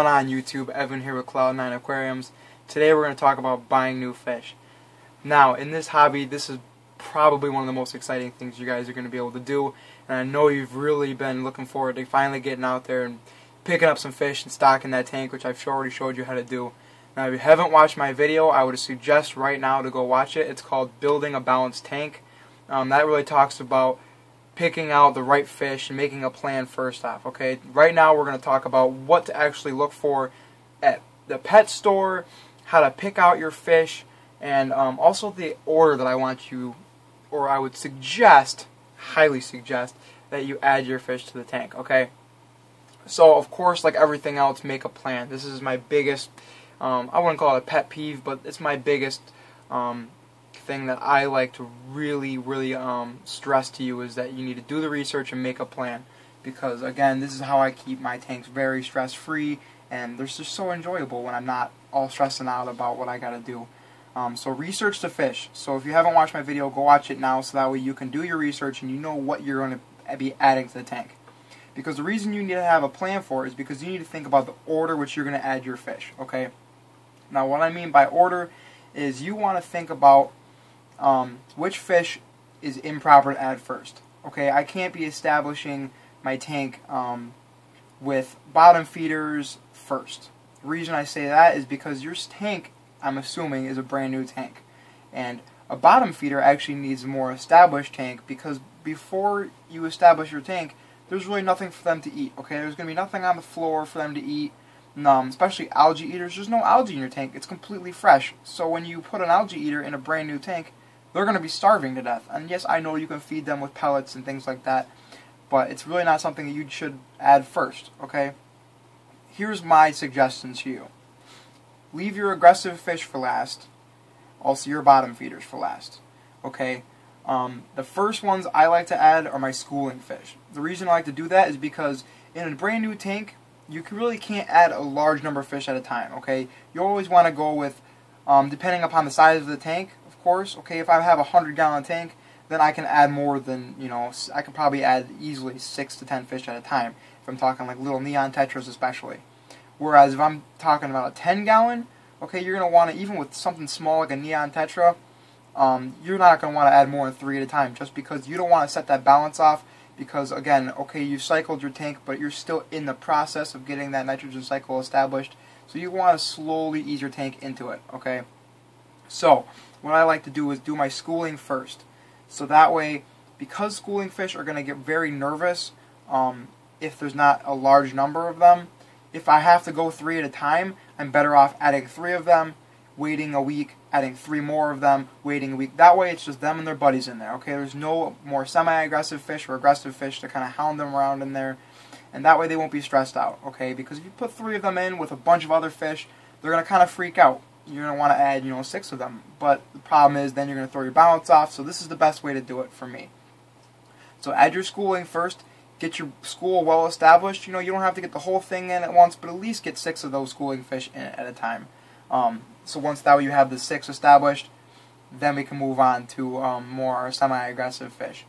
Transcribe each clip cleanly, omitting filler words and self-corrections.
Going on YouTube, Evan here with Cloud9 Aquariums. Today we're going to talk about buying new fish. Now, in this hobby, this is probably one of the most exciting things you guys are going to be able to do, and I know you've really been looking forward to finally getting out there and picking up some fish and stocking that tank, which I've already showed you how to do. Now, if you haven't watched my video, I would suggest right now to go watch it. It's called Building a Balanced Tank. That really talks about picking out the right fish and making a plan first off. Okay, right now we're going to talk about what to actually look for at the pet store, how to pick out your fish, and also the order that I want you, or I would suggest, highly suggest, that you add your fish to the tank. Okay, so of course, like everything else, make a plan. This is my biggest, I wouldn't call it a pet peeve, but it's my biggest thing that I like to really stress to you, is that you need to do the research and make a plan, because again, this is how I keep my tanks very stress free, and they're just so enjoyable when I'm not all stressing out about what I gotta do. So research the fish. So if you haven't watched my video, go watch it now, so that way you can do your research and you know what you're going to be adding to the tank. Because the reason you need to have a plan for it is because you need to think about the order which you're going to add your fish. Okay. Now what I mean by order is you want to think about which fish is improper to add first. Okay, I can't be establishing my tank with bottom feeders first. The reason I say that is because your tank, I'm assuming, is a brand new tank, and a bottom feeder actually needs a more established tank, because before you establish your tank, there's really nothing for them to eat. Okay, there's going to be nothing on the floor for them to eat. Especially algae eaters. There's no algae in your tank. It's completely fresh. So when you put an algae eater in a brand new tank, they're going to be starving to death. And yes, I know you can feed them with pellets and things like that, but it's really not something that you should add first. Okay, here's my suggestion to you. Leave your aggressive fish for last. Also your bottom feeders for last. Okay, the first ones I like to add are my schooling fish. The reason I like to do that is because in a brand new tank, you really can't add a large number of fish at a time. Okay, you always want to go with, depending upon the size of the tank, of course. Okay, if I have a 100-gallon tank, then I can add more than, I can probably add easily 6 to 10 fish at a time, if I'm talking like little neon tetras especially. Whereas if I'm talking about a 10-gallon, okay, you're going to want to, even with something small like a neon tetra, you're not going to want to add more than 3 at a time, just because you don't want to set that balance off, because again, okay, you cycled your tank, but you're still in the process of getting that nitrogen cycle established, so you want to slowly ease your tank into it. Okay, so what I like to do is do my schooling first, so that way, because schooling fish are going to get very nervous if there's not a large number of them. If I have to go 3 at a time, I'm better off adding 3 of them, waiting a week, adding 3 more of them, waiting a week. That way it's just them and their buddies in there. Okay, there's no more semi-aggressive fish or aggressive fish to kind of hound them around in there, and that way they won't be stressed out. Okay, because if you put 3 of them in with a bunch of other fish, they're going to kind of freak out. You're going to want to add, 6 of them. But the problem is then you're going to throw your balance off, so this is the best way to do it for me. So add your schooling first. Get your school well established. You don't have to get the whole thing in at once, but at least get 6 of those schooling fish in at a time. So once that way you have the 6 established, then we can move on to more semi-aggressive fish.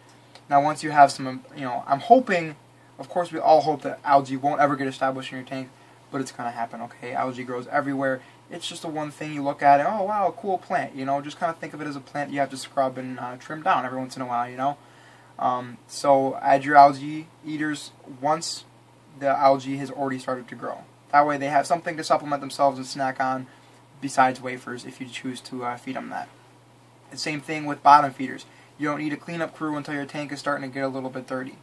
Now once you have some, I'm hoping, of course we all hope that algae won't ever get established in your tank, but it's going to happen. Okay, algae grows everywhere. It's just the one thing you look at and, oh wow, a cool plant. Just kind of think of it as a plant you have to scrub and trim down every once in a while. So add your algae eaters once the algae has already started to grow. That way they have something to supplement themselves and snack on besides wafers, if you choose to feed them that. The same thing with bottom feeders. You don't need a cleanup crew until your tank is starting to get a little bit dirty.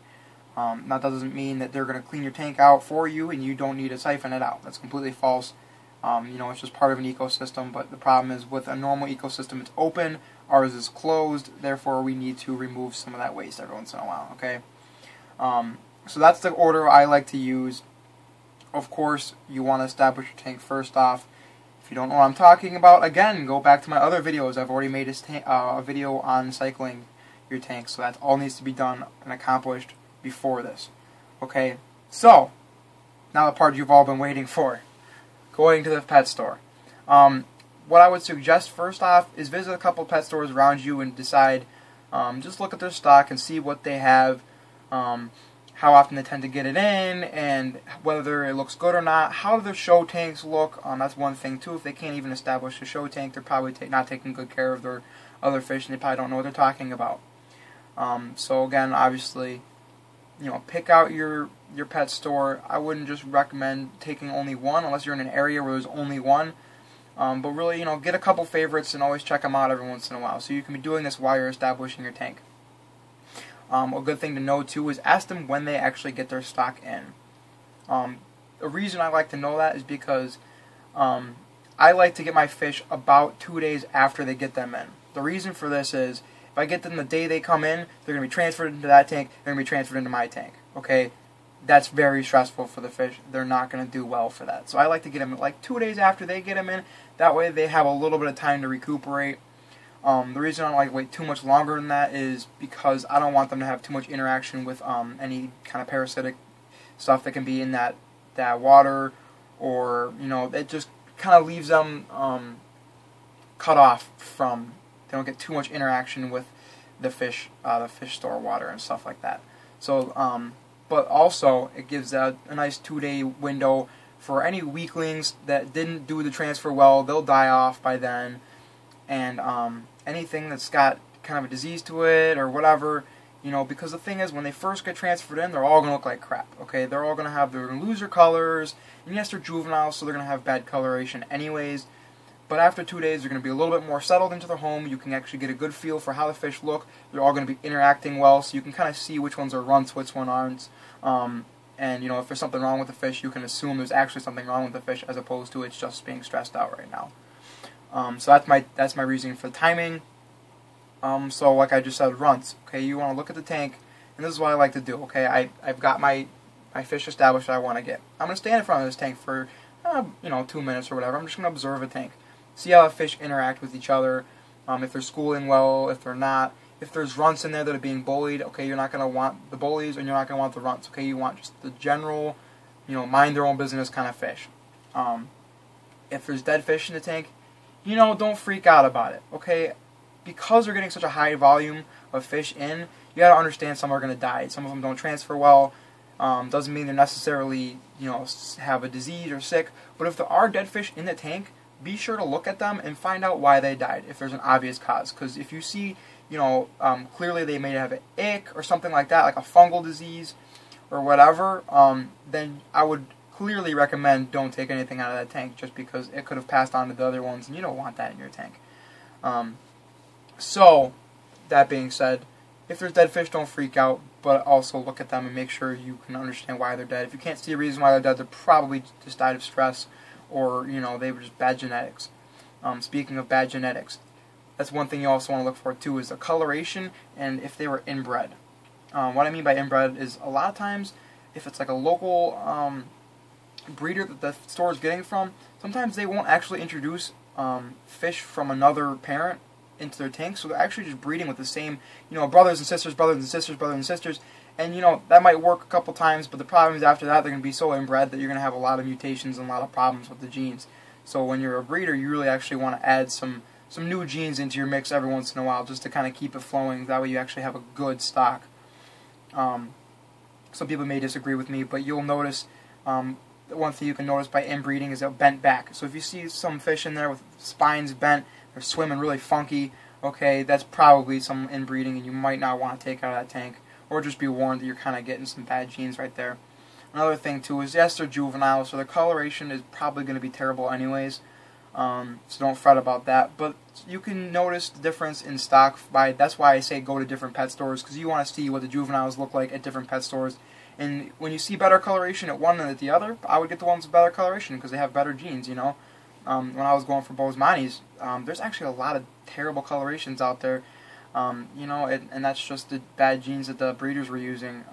That doesn't mean that they're going to clean your tank out for you and you don't need to siphon it out. That's completely false. It's just part of an ecosystem, but the problem is with a normal ecosystem, it's open. Ours is closed, therefore we need to remove some of that waste every once in a while. Okay, so that's the order I like to use. Of course, you want to establish your tank first off. If you don't know what I'm talking about, again, go back to my other videos. I've already made a video on cycling your tank, so that all needs to be done and accomplished before this. Okay, so now the part you've all been waiting for, going to the pet store. What I would suggest first off is visit a couple pet stores around you and decide, just look at their stock and see what they have, how often they tend to get it in, and whether it looks good or not. How do their show tanks look? That's one thing too. If they can't even establish a show tank, they're probably not taking good care of their other fish, and they probably don't know what they're talking about. So again, obviously, pick out your pet store. I wouldn't just recommend taking only one unless you're in an area where there's only one. But really, get a couple favorites and always check them out every once in a while. So you can be doing this while you're establishing your tank. A good thing to know too is ask them when they actually get their stock in. The reason I like to know that is because I like to get my fish about 2 days after they get them in. The reason for this is if I get them the day they come in, they're going to be transferred into that tank, they're going to be transferred into my tank. Okay? That's very stressful for the fish. They're not going to do well for that. So I like to get them like 2 days after they get them in. That way they have a little bit of time to recuperate. The reason I don't like to wait too much longer than that is because I don't want them to have too much interaction with any kind of parasitic stuff that can be in that water, or it just kind of leaves them cut off from. They don't get too much interaction with the fish store water and stuff like that. So, but also it gives a nice 2-day window for any weaklings that didn't do the transfer well. They'll die off by then. And anything that's got kind of a disease to it or whatever, because the thing is, when they first get transferred in, they're all going to look like crap, okay? They're all going to lose their colors, and yes, they're juveniles, so they're going to have bad coloration anyways, but after 2 days, they're going to be a little bit more settled into their home. You can actually get a good feel for how the fish look. They're all going to be interacting well, so you can kind of see which ones are runts, which ones aren't, and, if there's something wrong with the fish, you can assume there's actually something wrong with the fish as opposed to it's just being stressed out right now. So that's my reasoning for the timing. So like I just said, runts. Okay, you want to look at the tank, and this is what I like to do. Okay, I've got my fish established that I want to get. I'm going to stand in front of this tank for 2 minutes or whatever. I'm just going to observe the tank, see how the fish interact with each other, if they're schooling well, if they're not. If there's runts in there that are being bullied, okay, you're not going to want the bullies, and you're not going to want the runts. Okay, you want just the general, mind their own business kind of fish. If there's dead fish in the tank, don't freak out about it, okay? Because we're getting such a high volume of fish in, you gotta understand some are gonna die. Some of them don't transfer well. Doesn't mean they're necessarily, have a disease or sick. But if there are dead fish in the tank, be sure to look at them and find out why they died, if there's an obvious cause. Because if you see, clearly they may have an ick or something like that, like a fungal disease or whatever, then I would clearly recommend don't take anything out of that tank, just because it could have passed on to the other ones, and you don't want that in your tank. So, that being said, if there's dead fish, don't freak out, but also look at them and make sure you can understand why they're dead. If you can't see a reason why they're dead, they're probably just died of stress, or, they were just bad genetics. Speaking of bad genetics, that's one thing you also want to look for, too, is the coloration, and if they were inbred. What I mean by inbred is, a lot of times, if it's like a local breeder that the store is getting from, sometimes they won't actually introduce fish from another parent into their tank, so they're actually just breeding with the same, brothers and sisters, brothers and sisters, brothers and sisters, and that might work a couple times, but the problem is after that they're going to be so inbred that you're going to have a lot of mutations and a lot of problems with the genes. So when you're a breeder, you really actually want to add some new genes into your mix every once in a while, just to kind of keep it flowing. That way you actually have a good stock. Some people may disagree with me, but you'll notice one thing you can notice by inbreeding is a bent back. So if you see some fish in there with spines bent, they're swimming really funky, okay, that's probably some inbreeding, and you might not want to take out of that tank, or just be warned that you're kind of getting some bad genes right there. Another thing too is, yes, they're juvenile, so their coloration is probably going to be terrible anyways, so don't fret about that. But you can notice the difference in stock that's why I say go to different pet stores, because you want to see what the juveniles look like at different pet stores. And when you see better coloration at one than at the other, I would get the ones with better coloration because they have better genes, When I was going for Boesmanis, there's actually a lot of terrible colorations out there, and that's just the bad genes that the breeders were using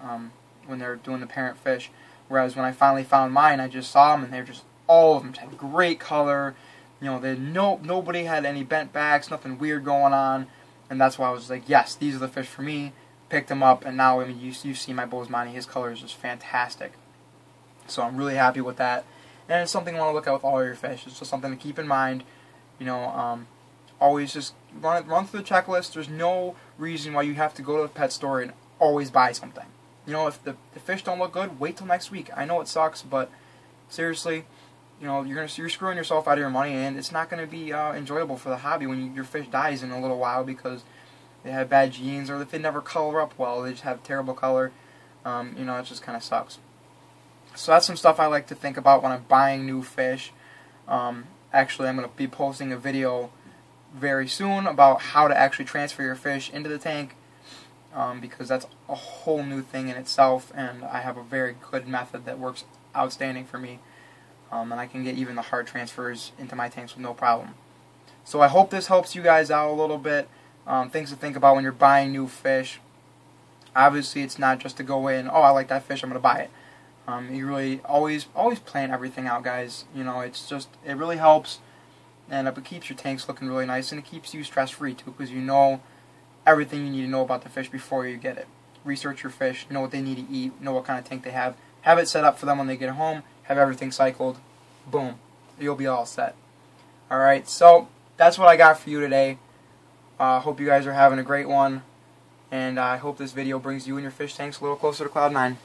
when they're doing the parent fish. Whereas when I finally found mine, I just saw them, and they're just, all of them had great color. Nobody had any bent backs, nothing weird going on, and that's why I was like, yes, these are the fish for me. Picked him up, and now, you see my Boesmani, his color is just fantastic. So I'm really happy with that. And it's something you want to look at with all your fish. It's just something to keep in mind. Always just run through the checklist. There's no reason why you have to go to the pet store and always buy something. You know, if the fish don't look good, wait till next week. I know it sucks, but seriously, you know, you're screwing yourself out of your money, and it's not going to be enjoyable for the hobby when your fish dies in a little while because they have bad genes, or if they never color up well, they just have terrible color. You know, it just kind of sucks. So that's some stuff I like to think about when I'm buying new fish. Actually, I'm going to be posting a video very soon about how to actually transfer your fish into the tank, because that's a whole new thing in itself, and I have a very good method that works outstanding for me, and I can get even the hard transfers into my tanks with no problem. So I hope this helps you guys out a little bit. Things to think about when you're buying new fish. Obviously, it's not just to go in, oh, I like that fish, I'm going to buy it. You really always plan everything out, guys. You know, it really helps, and it keeps your tanks looking really nice, and it keeps you stress-free too, because you know everything you need to know about the fish before you get it. Research your fish, know what they need to eat, know what kind of tank they have it set up for them when they get home, have everything cycled, boom, you'll be all set. Alright, so that's what I got for you today. Hope you guys are having a great one, and I hope this video brings you and your fish tanks a little closer to Cloud 9.